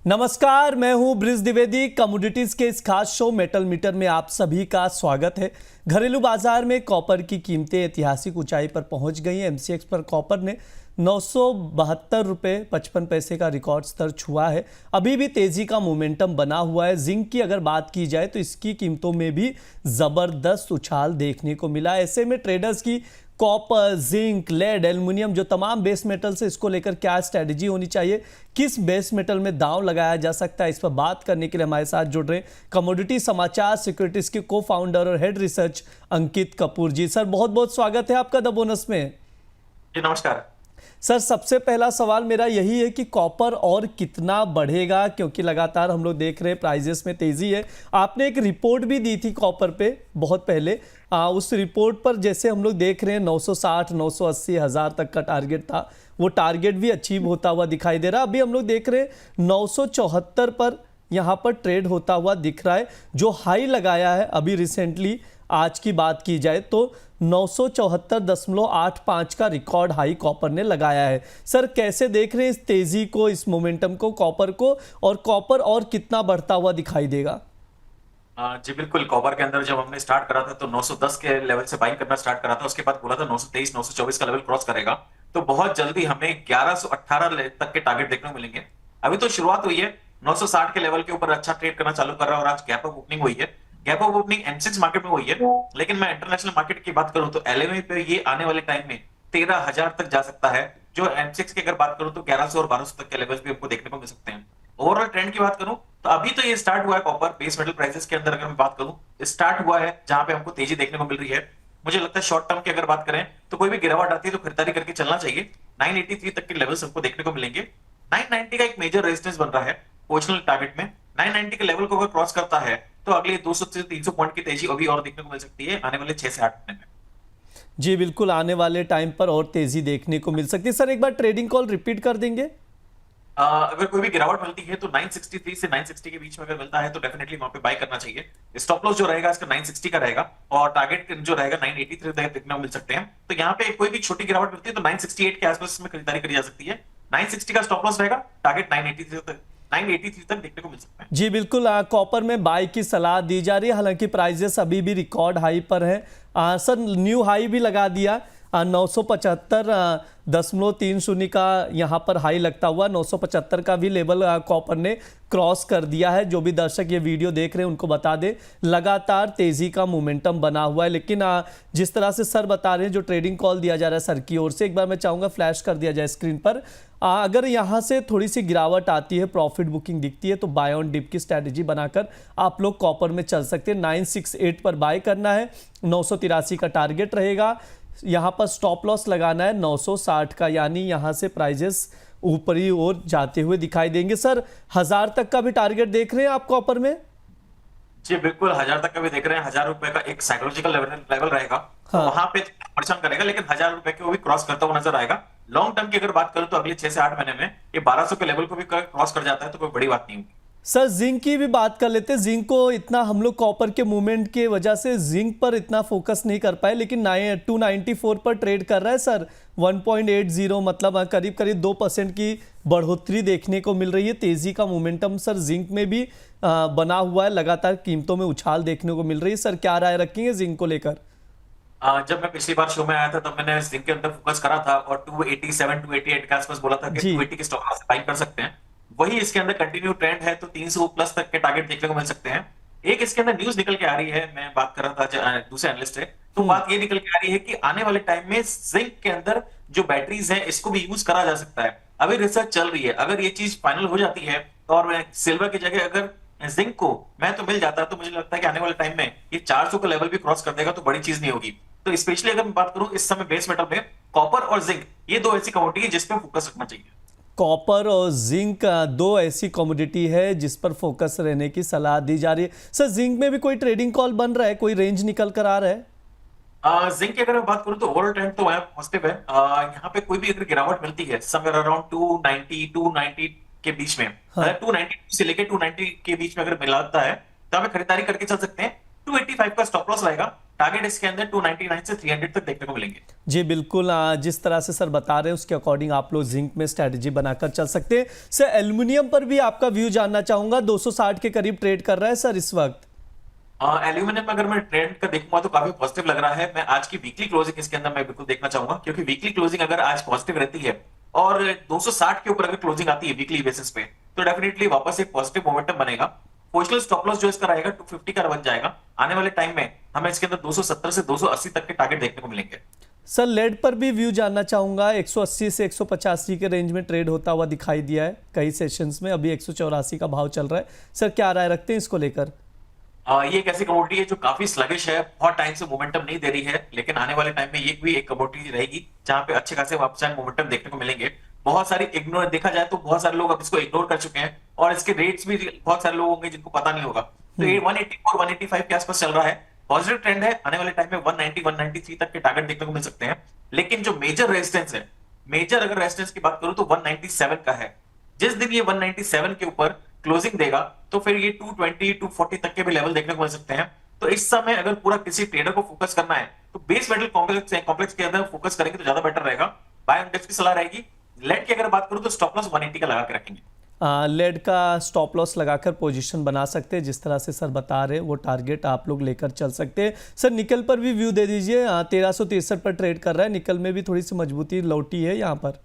नमस्कार, मैं हूं ब्रिज द्विवेदी। कमोडिटीज के इस खास शो मेटल मीटर में आप सभी का स्वागत है। घरेलू बाजार में कॉपर की कीमतें ऐतिहासिक ऊंचाई पर पहुंच गई हैं। एमसीएक्स पर कॉपर ने 972 रुपये 55 पैसे का रिकॉर्ड स्तर छुआ है। अभी भी तेजी का मोमेंटम बना हुआ है। जिंक की अगर बात की जाए तो इसकी कीमतों में भी जबरदस्त उछाल देखने को मिला। ऐसे में ट्रेडर्स की कॉपर, जिंक, लेड, एल्युमिनियम जो तमाम बेस मेटल्स है, इसको लेकर क्या स्ट्रेटजी होनी चाहिए, किस बेस मेटल में दांव लगाया जा सकता है, इस पर बात करने के लिए हमारे साथ जुड़ रहे कमोडिटी समाचार सिक्योरिटीज के को फाउंडर और हेड रिसर्च अंकित कपूर जी। सर, बहुत बहुत स्वागत है आपका द बोनस में। जी नमस्कार सर, सबसे पहला सवाल मेरा यही है कि कॉपर और कितना बढ़ेगा, क्योंकि लगातार हम लोग देख रहे हैं प्राइजेस में तेजी है। आपने एक रिपोर्ट भी दी थी कॉपर पे बहुत पहले। उस रिपोर्ट पर जैसे हम लोग देख रहे हैं 960 980 हज़ार तक का टारगेट था, वो टारगेट भी अचीव होता हुआ दिखाई दे रहा। अभी हम लोग देख रहे हैं 974 पर यहाँ पर ट्रेड होता हुआ दिख रहा है। जो हाई लगाया है अभी रिसेंटली, आज की बात की जाए तो 974.85 का रिकॉर्ड हाई कॉपर ने लगाया है। सर, कैसे देख रहे हैं इस तेजी को, इस मोमेंटम को, कॉपर को, और कॉपर और कितना बढ़ता हुआ दिखाई देगा? जी बिल्कुल। कॉपर के अंदर जब हमने स्टार्ट करा था तो 910 के लेवल से बाइंग करना स्टार्ट करा था। उसके बाद बोला था 923 924 का लेवल क्रॉस करेगा तो बहुत जल्दी हमें 1118 तक के टारगेट देखने को मिलेंगे। अभी तो शुरुआत हुई है, 960 के लेवल के ऊपर अच्छा ट्रेड करना चालू कर रहा है और आज गैप अप ओपनिंग हुई है। Gap up opening MCX market में हुई है, लेकिन मैं इंटरनेशनल मार्केट की बात करूं तो एलएमई पे ये आने वाले टाइम में 13,000 तक जा सकता है। जो एमसीएक्स की अगर बात करूं तो 1100 और 1200 तक के लेवल्स भी हमको देखने को मिल सकते हैं। ओवरऑल ट्रेंड की बात करूं तो अभी तो ये स्टार्ट हुआ है। कॉपर बेस मेटल प्राइसेस के अंदर अगर मैं बात करूं, स्टार्ट हुआ है जहां पे हमको तेजी देखने को मिल रही है। मुझे लगता है शॉर्ट टर्म की अगर बात करें तो कोई भी गिरावट आती है तो खरीदारी करके चलना चाहिए। 983 तक के लेवल्स हमको देखने को मिलेंगे। 990 का एक मेजर रेजिस्टेंस बन रहा है पोजिशनल टारगेट में। 990 के लेवल को अगर क्रॉस करता है तो अगले 200 से 300 पॉइंट की तेजी अभी और देखने को मिल सकती है आने वाले 6 से 8 महीने में। जी बिल्कुल, आने वाले टाइम पर और तेजी देखने को मिल सकती है। सर, एक बार ट्रेडिंग कॉल रिपीट कर देंगे? अगर कोई भी गिरावट मिलती है तो 963 से 960 के बीच में अगर मिलता है तो डेफिनेटली वहां पे बाय करना चाहिए। स्टॉप लॉस जो रहेगा इसका 960 का रहेगा और टारगेट जो रहेगा 983 तक देखने को मिल सकते हैं। तो यहाँ पे कोई भी छोटी गिरावट मिलती है तो 968 के आसपास में खरीदारी करी जा सकती है। 960 का स्टॉप लॉस रहेगा, टारगेट 983 तक देखने को मिल सकता है। जी बिल्कुल, कॉपर में बाय की सलाह दी जा रही है। हालांकि प्राइजेस अभी भी रिकॉर्ड हाई पर है। सर, न्यू हाई भी लगा दिया 975.30 का यहाँ पर हाई लगता हुआ 975 का भी लेवल कॉपर ने क्रॉस कर दिया है। जो भी दर्शक ये वीडियो देख रहे हैं उनको बता दें, लगातार तेजी का मोमेंटम बना हुआ है। लेकिन जिस तरह से सर बता रहे हैं, जो ट्रेडिंग कॉल दिया जा रहा है सर की ओर से, एक बार मैं चाहूँगा फ्लैश कर दिया जाए स्क्रीन पर। अगर यहाँ से थोड़ी सी गिरावट आती है, प्रॉफिट बुकिंग दिखती है, तो बाय ऑन डिप की स्ट्रैटेजी बनाकर आप लोग कॉपर में चल सकते हैं। 968 पर बाय करना है, 983 का टारगेट रहेगा। यहाँ पर स्टॉप लॉस लगाना है 960 का, यानी यहाँ से प्राइजेस ऊपरी ओर जाते हुए दिखाई देंगे। सर, 1000 तक का भी टारगेट देख रहे हैं आप कॉपर में? जी बिल्कुल, 1000 तक का भी देख रहे हैं। 1000 रुपए का एक साइकोलॉजिकल लेवल रहेगा। हाँ। तो वहां पे परेशान करेगा, लेकिन 1000 रुपए के वो भी क्रॉस करता हुआ नजर आएगा। लॉन्ग टर्म की अगर बात करूं तो अगले 6 से 8 महीने में ये 1200 के लेवल को भी क्रॉस कर जाता है तो कोई बड़ी बात नहीं होगी। सर, जिंक की भी बात कर लेते हैं। जिंक को इतना हम लोग कॉपर के मूवमेंट के वजह से जिंक पर इतना फोकस नहीं कर पाए, लेकिन 294 पर ट्रेड कर रहा है सर। 1.80 मतलब करीब करीब 2% की बढ़ोतरी देखने को मिल रही है। तेजी का मोमेंटम सर जिंक में भी बना हुआ है। लगातार कीमतों में उछाल देखने को मिल रही है। सर, क्या राय रखेंगे जिंक को लेकर? जब मैं पिछली बार शो में आया था तब मैंने जिंक के अंदर फोकस करा था और 287 288 के आसपास बोला था कि 280 के स्टॉप लॉस बाय कर सकते हैं। वही इसके अंदर कंटिन्यू ट्रेंड है तो 300 प्लस तक के टारगेट देखने को मिल सकते हैं। एक इसके अंदर न्यूज निकल के आ रही है, मैं बात कर रहा था दूसरे एनालिस्ट से, तो बात ये निकल के आ रही है कि आने वाले टाइम में जिंक के अंदर जो बैटरीज हैं इसको भी यूज करा जा सकता है। अभी रिसर्च चल रही है। अगर ये चीज फाइनल हो जाती है और सिल्वर की जगह अगर जिंक को मैं तो मिल जाता है तो मुझे लगता है कि आने वाले टाइम में ये 400 का लेवल भी क्रॉस कर देगा तो बड़ी चीज नहीं होगी। तो स्पेशली अगर मैं बात करूं इस समय बेस मेटल में कॉपर और जिंक ये दो ऐसी कमोडिटी है जिस पे फोकस रखना चाहिए। कॉपर और जिंक दो ऐसी कमोडिटी है जिस पर फोकस रहने की सलाह दी जा रही है। सर, जिंक में भी कोई ट्रेडिंग कॉल बन रहा है, कोई रेंज निकल कर आ रहा है? जिंक की अगर मैं बात करूं तो ओवरऑल ट्रेंड तो पॉजिटिव है। यहाँ पे कोई भी अगर गिरावट मिलती है समवेयर अराउंड 290 के बीच में, हाँ। 292 से लेकर 290 के बीच में अगर मिलाता है तो हमें खरीदारी करके चल सकते हैं। 285 का स्टॉप लॉस रहेगा। टारगेट इसके अंदर 299 से 300 तक देखने को मिलेंगे। जी बिल्कुल, जिस तरह से सर बता रहे हैं उसके अकॉर्डिंग आप लोग जिंक में स्ट्रेटजी बनाकर चल सकते हैं। सर एल्युमिनियम पर भी आपका व्यू जानना चाहूंगा, 260 के करीब ट्रेड कर रहा है सर इस वक्त। एल्यूमिनियम में अगर मैं ट्रेंड का देखूंगा तो काफी पॉजिटिव लग रहा है। मैं आज की वीकली क्लोजिंग इसके अंदर मैं बिल्कुल देखना चाहूंगा, क्योंकि वीकली क्लोजिंग अगर आज पॉजिटिव रहती है और 260 के ऊपर अगर क्लोजिंग आती है वीकली बेसिस पे, तो डेफिनेटली वापस एक पॉजिटिव मोमेंटम बनेगा। पोजिशनल स्टॉप लॉस जो इसका रहेगा 250 का बन जाएगा। आने वाले टाइम में हमें इसके अंदर 270 से 280 तक के टारगेट देखने को मिलेंगे। सर लेड पर भी व्यू जानना चाहूंगा, 180 से 185 के रेंज में ट्रेड होता हुआ दिखाई दिया है कई सेशंस में, अभी 184 का भाव चल रहा है। सर क्या राय रखते हैं इसको लेकर? ये एक ऐसी कमोडिटी है जो काफी स्लगिश है, बहुत टाइम से मोमेंटम नहीं दे रही है, लेकिन आने वाले टाइम में ये भी एक कमोडिटी रहेगी जहां पे अच्छे खासे अपसाइड मोमेंटम देखने को मिलेंगे। बहुत सारी इग्नोर देखा जाए तो बहुत सारे लोग अब इसको इग्नोर कर चुके हैं और इसके रेट्स भी बहुत सारे लोग होंगे जिनको पता नहीं होगा। तो ये 184 185 के आसपास चल रहा है, पॉजिटिव ट्रेंड है। आने वाले टाइम में 190 193 तक के टारगेट देखने को मिल सकते हैं। लेकिन जो मेजर रेजिस्टेंस है, मेजर अगर रेजिस्टेंस की बात करूं तो 197 का है। जिस दिन ये 197 के ऊपर क्लोजिंग देगा तो फिर ये 220 240 तक के भी लेवल देखने को मिल सकते हैं। तो इस समय अगर पूरा किसी ट्रेडर को फोकस करना है तो बेस मेटल कॉम्प्लेक्स के अंदर फोकस करेंगे तो ज्यादा बेटर रहेगा। बाय ऑन डिप्स की सलाह रहेगी। लेड की अगर बात करूं तो स्टॉप लॉस 180 का लगा के रखेंगे। लेड का स्टॉप लॉस लगाकर पोजीशन बना सकते हैं, जिस तरह से सर बता रहे हैं वो टारगेट आप लोग लेकर चल सकते हैं। सर निकल पर भी व्यू दे दीजिए, 1363 पर ट्रेड कर रहा है, निकल में भी थोड़ी सी मजबूती लौटी है यहाँ पर।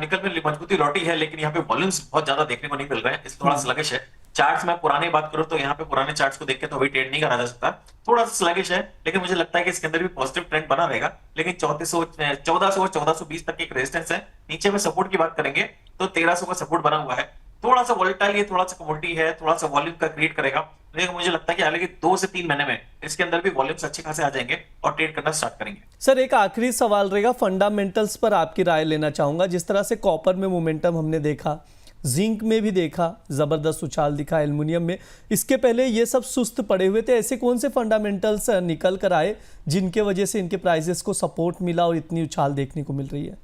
निकल में मजबूती लौटी है, लेकिन यहाँ पे वॉल्यूम्स बहुत ज्यादा देखने को नहीं मिल रहे हैं, इस थोड़ा स्लगिश है। चार्ट्स में पुरानी बात करूं तो यहाँ पे पुराने चार्ट्स को देख के तो अभी ट्रेड नहीं करा जा सकता, थोड़ा सा स्लगिश है। लेकिन मुझे लगता है कि इसके अंदर भी पॉजिटिव ट्रेंड बना रहेगा। लेकिन 1400 और 1420 तक एक रेजिस्टेंस है। नीचे में सपोर्ट की बात करेंगे तो 1300 का सपोर्ट बना हुआ है। थोड़ा सा वोलेटाइल, ये थोड़ा सा कमोडिटी है, थोड़ा सा वॉल्यूम का क्रिएट करेगा। लेकिन मुझे लगता है कि अगले 2 से 3 महीने में इसके अंदर भी वॉल्यूम्स अच्छे खासे आ जाएंगे और ट्रेड करना स्टार्ट करेंगे। सर एक आखिरी सवाल रहेगा, फंडामेंटल्स पर आपकी राय लेना चाहूंगा। जिस तरह से कॉपर में मोमेंटम हमने देखा, जिंक में भी देखा, जबरदस्त उछाल दिखा, एल्युमिनियम में, इसके पहले ये सब सुस्त पड़े हुए थे। ऐसे कौन से फंडामेंटल्स निकल कर आए जिनके वजह से इनके प्राइसेस को सपोर्ट मिला और इतनी उछाल देखने को मिल रही है?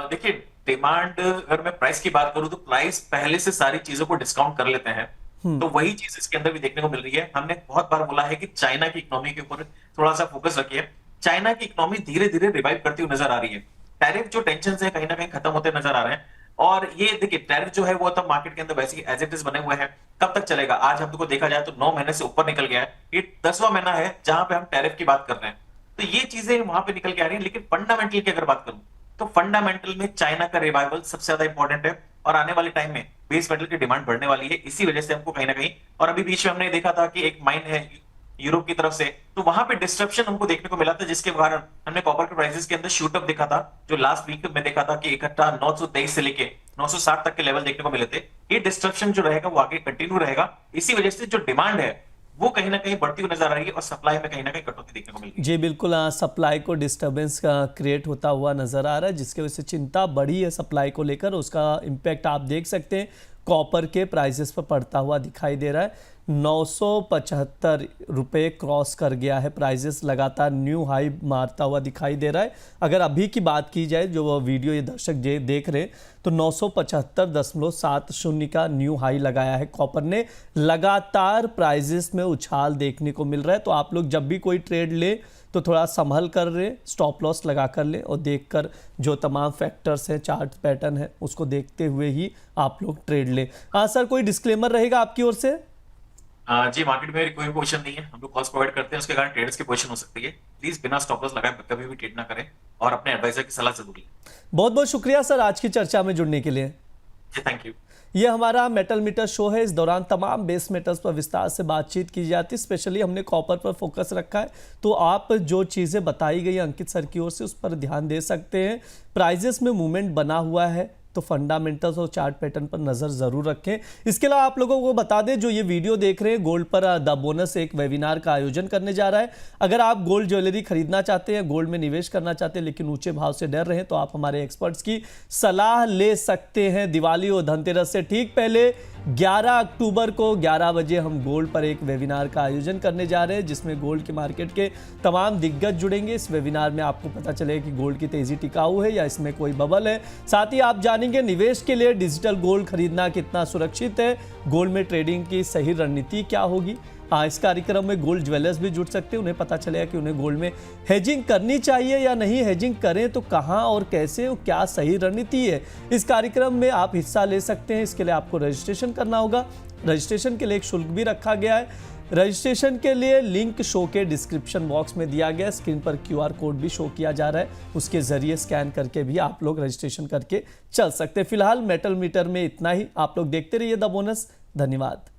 देखिए, डिमांड अगर मैं प्राइस की बात करूं तो प्राइस पहले से सारी चीजों को डिस्काउंट कर लेते हैं, तो वही चीज इसके अंदर भी देखने को मिल रही है। हमने बहुत बार बोला है कि चाइना की इकोनॉमी के ऊपर थोड़ा सा फोकस रखिए। चाइना की इकोनॉमी धीरे धीरे रिवाइव करती हुई नजर आ रही है। टैरिफ जो टेंशन है कहीं ना कहीं खत्म होते नजर आ रहे हैं। और ये देखिए, टैरिफ जो है वो तब मार्केट के अंदर वैसे ही एज इट इज बने हुए हैं। कब तक चलेगा? आज हम को देखा जाए तो 9 महीने से ऊपर निकल गया है। ये 10वां महीना है जहां पे हम टैरिफ की बात कर रहे हैं। तो ये चीजें वहां पे निकल के आ रही है। लेकिन फंडामेंटल की अगर बात करूं तो फंडामेंटल में चाइना का रिवाइवल सबसे ज्यादा इंपॉर्टेंट है। और आने वाले टाइम में बेस मेटल की डिमांड बढ़ने वाली है, इसी वजह से हमको कहीं ना कहीं, और अभी बीच में हमने देखा था कि एक माइन है यूरोप की तरफ से, तो वहां पे डिस्ट्रप्शन हमको देखने को मिला था, जिसके कारण हमने कॉपर के प्राइसेस के अंदर शूट अप देखा था। जो लास्ट वीक में देखा था कि इकट्ठा 923 से लेके 960 तक के लेवल देखने को मिले थे। ये डिस्ट्रप्शन जो रहेगा वो आगे कंटिन्यू रहेगा। इसी वजह से जो डिमांड है वो कहीं ना कहीं बढ़ती हुई नजर आ रही है और सप्लाई में कहीं ना कहीं कटौती देखने को मिल रही है। जी बिल्कुल, सप्लाई को डिस्टर्बेंस का क्रिएट होता हुआ नजर आ रहा है, जिसकी वजह से चिंता बढ़ी है सप्लाई को लेकर। उसका इम्पैक्ट आप देख सकते हैं कॉपर के प्राइसेस पर पड़ता हुआ दिखाई दे रहा है। 975 रुपये क्रॉस कर गया है, प्राइसेस लगातार न्यू हाई मारता हुआ दिखाई दे रहा है। अगर अभी की बात की जाए, जो वो वीडियो ये दर्शक देख रहे हैं, तो 975.70 का न्यू हाई लगाया है कॉपर ने। लगातार प्राइसेस में उछाल देखने को मिल रहा है। तो आप लोग जब भी कोई ट्रेड ले तो थोड़ा संभल कर ले, स्टॉप लॉस लगा कर ले और देखकर जो तमाम फैक्टर्स हैं, चार्ट पैटर्न है, उसको देखते हुए ही आप लोग ट्रेड ले। हाँ सर, कोई डिस्क्लेमर रहेगा आपकी ओर से? जी, मार्केट में कोई पोजीशन नहीं है, हम लोग कॉल्स प्रोवाइड करते हैं, उसके कारण ट्रेडर्स की पोजीशन हो सकती है। प्लीज बिना स्टॉप लॉस लगाए कभी भी ट्रेड ना करें और अपने एडवाइजर की सलाह जरूर लें। बहुत बहुत शुक्रिया सर आज की चर्चा में जुड़ने के लिए। जी, थैंक यू। ये हमारा मेटल मीटर शो है। इस दौरान तमाम बेस मेटल्स पर विस्तार से बातचीत की जाती है। स्पेशली हमने कॉपर पर फोकस रखा है। तो आप जो चीज़ें बताई गई अंकित सर की ओर से, उस पर ध्यान दे सकते हैं। प्राइजेस में मूवमेंट बना हुआ है तो फंडामेंटल्स और चार्ट पैटर्न पर नज़र ज़रूर रखें। इसके अलावा आप लोगों को बता दें, जो ये वीडियो देख रहे हैं, गोल्ड पर द बोनस एक वेबिनार का आयोजन करने जा रहा है। अगर आप गोल्ड ज्वेलरी खरीदना चाहते हैं, गोल्ड में निवेश करना चाहते हैं, लेकिन ऊंचे भाव से डर रहे हैं, तो आप हमारे एक्सपर्ट्स की सलाह ले सकते हैं। दिवाली और धनतेरस से ठीक पहले 11 अक्टूबर को 11 बजे हम गोल्ड पर एक वेबिनार का आयोजन करने जा रहे हैं, जिसमें गोल्ड के मार्केट के तमाम दिग्गज जुड़ेंगे। इस वेबिनार में आपको पता चलेगा कि गोल्ड की तेज़ी टिकाऊ है या इसमें कोई बबल है। साथ ही आप जाने जानेंगे निवेश के लिए डिजिटल गोल्ड खरीदना कितना सुरक्षित है, गोल्ड में ट्रेडिंग की सही रणनीति क्या होगी। इस कार्यक्रम में गोल्ड ज्वेलर्स भी जुड़ सकते हैं, उन्हें पता चलेगा कि उन्हें गोल्ड में हेजिंग करनी चाहिए या नहीं, हेजिंग करें तो कहां और कैसे और क्या सही रणनीति है। इस कार्यक्रम में आप हिस्सा ले सकते हैं, इसके लिए आपको रजिस्ट्रेशन करना होगा। रजिस्ट्रेशन के लिए एक शुल्क भी रखा गया है। रजिस्ट्रेशन के लिए लिंक शो के डिस्क्रिप्शन बॉक्स में दिया गया है। स्क्रीन पर QR कोड भी शो किया जा रहा है, उसके जरिए स्कैन करके भी आप लोग रजिस्ट्रेशन करके चल सकते हैं। फिलहाल मेटल मीटर में इतना ही। आप लोग देखते रहिए द बोनस। धन्यवाद।